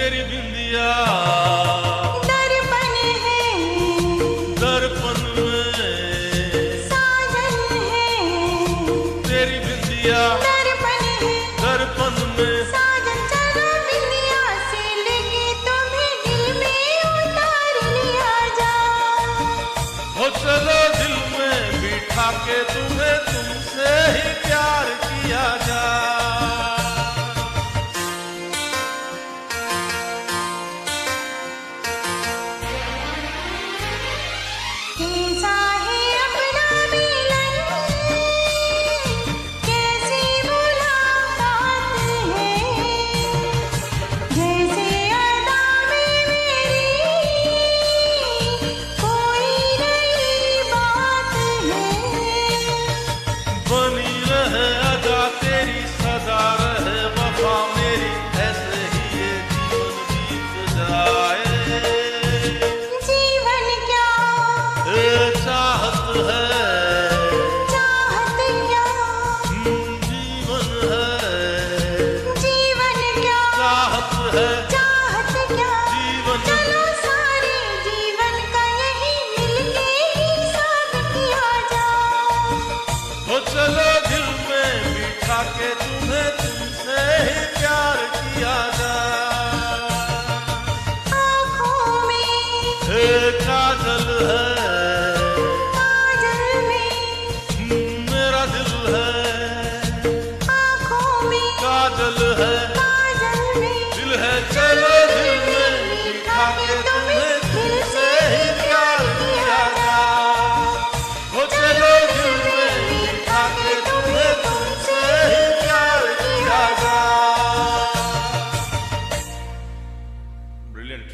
तेरी बिंदिया दर्पण है, दर्पण में साजन है। तेरी बिंदिया दर्पण है, दर्पण में साजन। चलो बिंदिया से लेके तुम्हें दिल में उतार लिया जा। हो चलो दिल में बिठा के तुम्हें तुमसे ही प्यार किया जा। कैसा है अपना मिलन, कैसी मुलाकात है। जैसे अदा में मेरी कोई नई बात है। बनी रहे अदा तेरी सदा रहे वफा मेरी, ऐसे ही ये जीवन बीत जाए। जीवन क्या, चाहत है, चाहत क्या, जीवन है, जीवन क्या, चाहत है, चाहत क्या। जीवन। चलो सारे जीवन का यही मिलके हिसाब किया जा। हो चलो दिल में बिठा के तुम्हें तुमसे ही प्यार किया जा। आँखों में काजल है, काजल में मेरा दिल है, आँखों में काजल है, काजल में दिल है। चलो दिल में बिठा के तुम्हें तुमसे ही प्यार किया जा। हो चलो दिल में बिठा के तुम्हें तुमसे ही प्यार किया जा। ब्रिलियंट।